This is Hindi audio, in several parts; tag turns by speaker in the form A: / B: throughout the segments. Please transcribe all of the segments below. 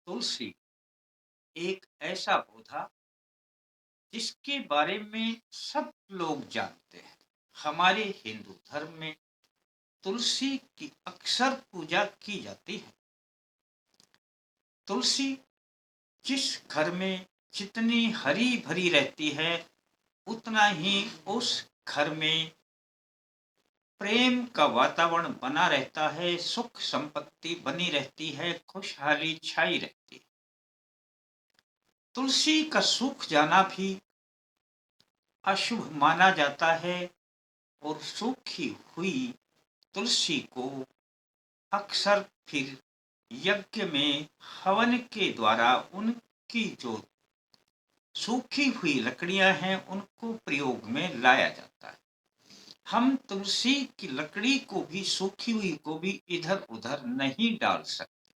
A: तुलसी एक ऐसा पौधा जिसके बारे में सब लोग जानते हैं। हमारे हिंदू धर्म में तुलसी की अक्सर पूजा की जाती है। तुलसी जिस घर में जितनी हरी भरी रहती है, उतना ही उस घर में प्रेम का वातावरण बना रहता है, सुख संपत्ति बनी रहती है, खुशहाली छाई रहती है। तुलसी का सूख जाना भी अशुभ माना जाता है और सूखी हुई तुलसी को अक्सर फिर यज्ञ में हवन के द्वारा उनकी जो सूखी हुई लकड़ियां हैं उनको प्रयोग में लाया जाता है। हम तुलसी की लकड़ी को भी, सूखी हुई को भी इधर उधर नहीं डाल सकते।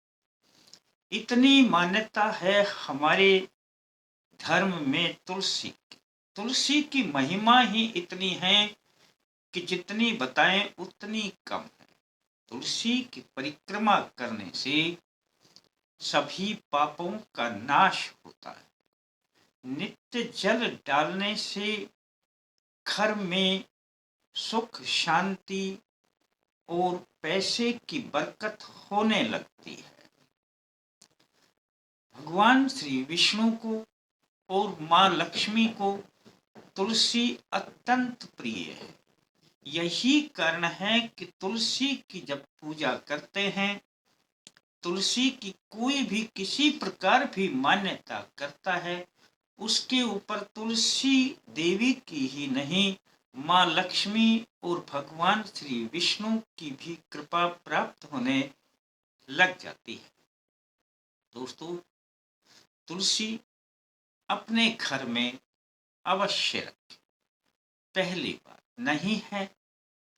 A: इतनी मान्यता है हमारे धर्म में तुलसी की महिमा ही इतनी है कि जितनी बताएं उतनी कम है। तुलसी की परिक्रमा करने से सभी पापों का नाश होता है। नित्य जल डालने से घर में सुख, शांति और पैसे की बरकत होने लगती है। भगवान श्री विष्णु को और माँ लक्ष्मी को तुलसी अत्यंत प्रिय है। यही कारण है कि तुलसी की जब पूजा करते हैं, तुलसी की कोई भी किसी प्रकार भी मान्यता करता है, उसके ऊपर तुलसी देवी की ही नहीं, माँ लक्ष्मी और भगवान श्री विष्णु की भी कृपा प्राप्त होने लग जाती है। दोस्तों, तुलसी अपने घर में अवश्य रखें। पहली बात, नहीं है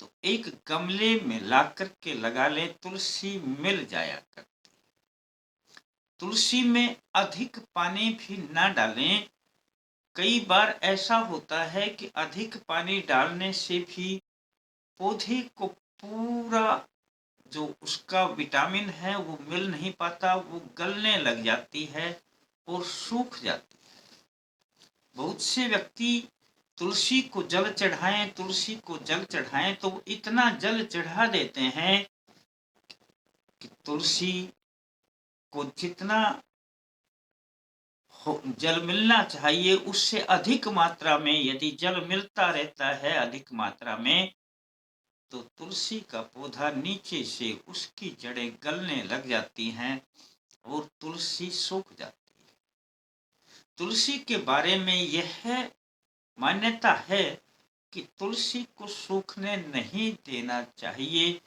A: तो एक गमले में ला करके लगा लें, तुलसी मिल जाया कर। तुलसी में अधिक पानी भी ना डालें। कई बार ऐसा होता है कि अधिक पानी डालने से भी पौधे को पूरा जो उसका विटामिन है वो मिल नहीं पाता, वो गलने लग जाती है और सूख जाती है। बहुत से व्यक्ति तुलसी को जल चढ़ाएं तो इतना जल चढ़ा देते हैं कि तुलसी को जितना जल मिलना चाहिए उससे अधिक मात्रा में यदि जल मिलता रहता है अधिक मात्रा में, तो तुलसी का पौधा नीचे से उसकी जड़ें गलने लग जाती हैं और तुलसी सूख जाती है। तुलसी के बारे में यह मान्यता है कि तुलसी को सूखने नहीं देना चाहिए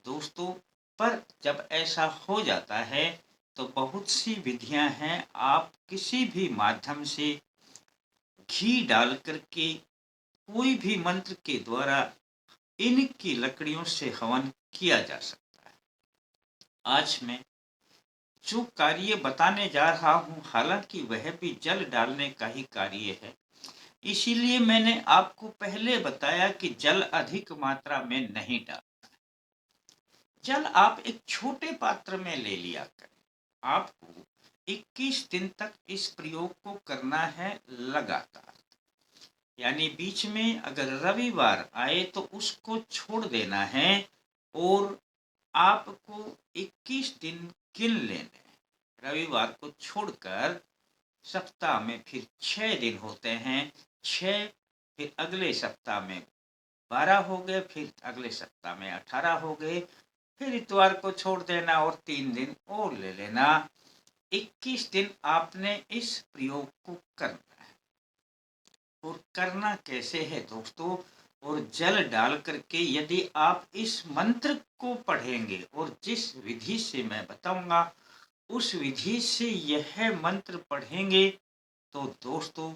A: दोस्तों। पर जब ऐसा हो जाता है तो बहुत सी विधियां हैं। आप किसी भी माध्यम से घी डाल करके कोई भी मंत्र के द्वारा इनकी लकड़ियों से हवन किया जा सकता है। आज मैं जो कार्य बताने जा रहा हूँ, हालांकि वह भी जल डालने का ही कार्य है, इसीलिए मैंने आपको पहले बताया कि जल अधिक मात्रा में नहीं डाल। जल आप एक छोटे पात्र में ले लिया करें। आपको 21 दिन तक इस प्रयोग को करना है लगातार। यानी बीच में अगर रविवार आए तो उसको छोड़ देना है और आपको 21 दिन गिन लेने हैं। रविवार को छोड़कर सप्ताह में फिर 6 दिन होते हैं। 6, फिर अगले सप्ताह में 12 हो गए, फिर अगले सप्ताह में 18 हो गए, फिर इतवार को छोड़ देना और 3 दिन और ले लेना। 21 दिन आपने इस प्रयोग को करना है। और करना कैसे है दोस्तों? और जल डाल करके यदि आप इस मंत्र को पढ़ेंगे और जिस विधि से मैं बताऊंगा उस विधि से यह मंत्र पढ़ेंगे तो दोस्तों,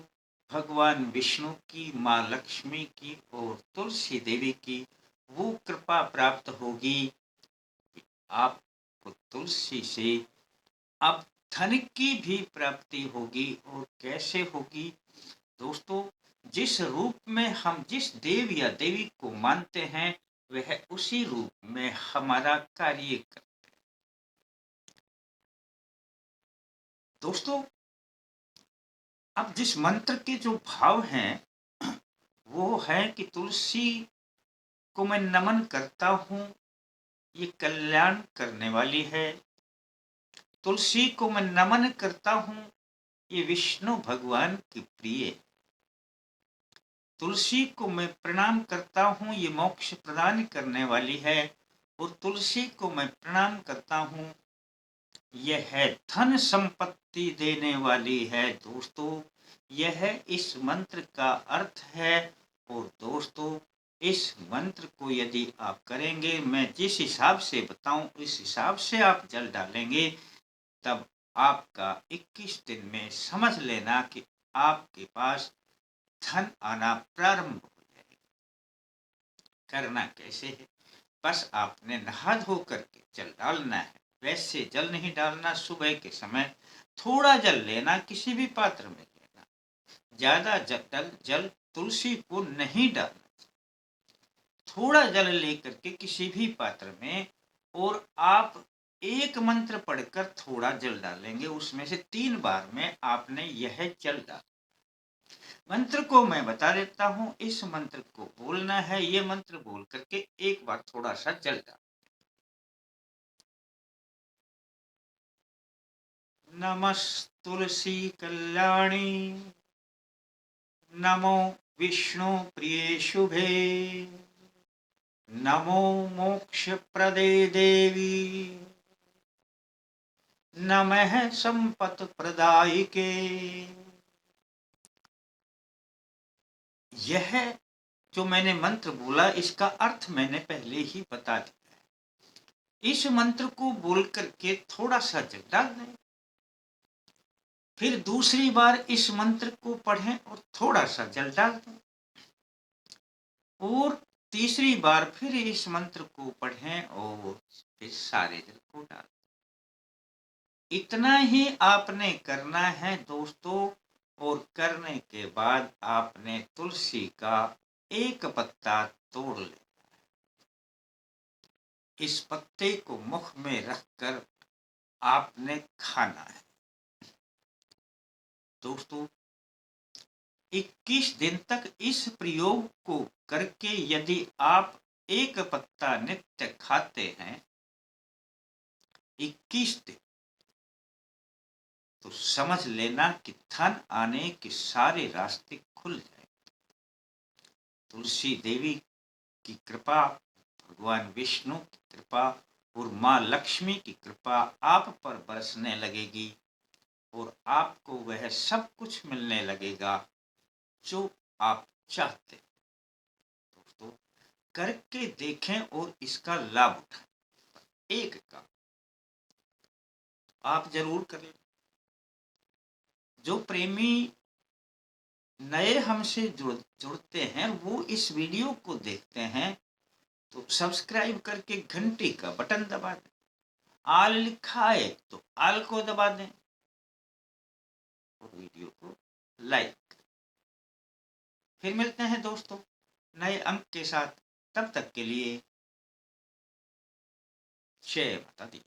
A: भगवान विष्णु की, माँ लक्ष्मी की और तुलसी देवी की वो कृपा प्राप्त होगी कि आपको तुलसी से अब धन की भी प्राप्ति होगी। और कैसे होगी दोस्तों? जिस रूप में हम जिस देव या देवी को मानते हैं वह उसी रूप में हमारा कार्य कर दोस्तों, अब जिस मंत्र के जो भाव हैं वो है कि तुलसी को मैं नमन करता हूँ, ये कल्याण करने वाली है। तुलसी को मैं नमन करता हूँ, ये विष्णु भगवान की प्रिय। तुलसी को मैं प्रणाम करता हूँ, ये मोक्ष प्रदान करने वाली है। और तुलसी को मैं प्रणाम करता हूँ, यह है धन संपत्ति देने वाली है। दोस्तों, यह इस मंत्र का अर्थ है। और दोस्तों, इस मंत्र को यदि आप करेंगे, मैं जिस हिसाब से बताऊं इस हिसाब से आप जल डालेंगे, तब आपका 21 दिन में समझ लेना कि आपके पास धन आना प्रारंभ हो जाएगा। करना कैसे है? बस आपने नहा धो करके जल डालना है। वैसे जल नहीं डालना, सुबह के समय थोड़ा जल लेना, किसी भी पात्र में लेना। ज्यादा जल तुलसी को नहीं डालना। थोड़ा जल लेकर के किसी भी पात्र में, और आप एक मंत्र पढ़कर थोड़ा जल डालेंगे, उसमें से 3 बार में आपने यह जल डाल। मंत्र को मैं बता देता हूँ, इस मंत्र को बोलना है। ये मंत्र बोल करके एक बार थोड़ा सा जल डाल। नमस्तुलसी कल्याणी, नमो विष्णु प्रिय शुभे, नमो मोक्ष प्रदे देवी, नमः संपत प्रदायिके। यह जो मैंने मंत्र बोला, इसका अर्थ मैंने पहले ही बता दिया है। इस मंत्र को बोल करके थोड़ा सा जल डाल दें, फिर दूसरी बार इस मंत्र को पढ़ें और थोड़ा सा जल डाल दें, और तीसरी बार फिर इस मंत्र को पढ़ें और फिर सारे जल को डाल दें। इतना ही आपने करना है दोस्तों। और करने के बाद आपने तुलसी का एक पत्ता तोड़ लेना। इस पत्ते को मुख में रखकर आपने खाना है। दोस्तों, 21 दिन तक इस प्रयोग को करके यदि आप एक पत्ता नित्य खाते हैं 21 दिन, तो समझ लेना कि धन आने के सारे रास्ते खुल जाए। तुलसी देवी की कृपा, भगवान विष्णु की कृपा और माँ लक्ष्मी की कृपा आप पर बरसने लगेगी, और आपको वह सब कुछ मिलने लगेगा जो आप चाहते हैं। दोस्तों, करके देखें और इसका लाभ उठाएं। एक काम आप जरूर करें। जो प्रेमी नए हमसे जुड़ते हैं, वो इस वीडियो को देखते हैं तो सब्सक्राइब करके घंटी का बटन दबा दें। आल लिखा है तो आल को दबा दें और वीडियो को लाइक करें। फिर मिलते हैं दोस्तों नए अंक के साथ। तब तक के लिए जय माता दी।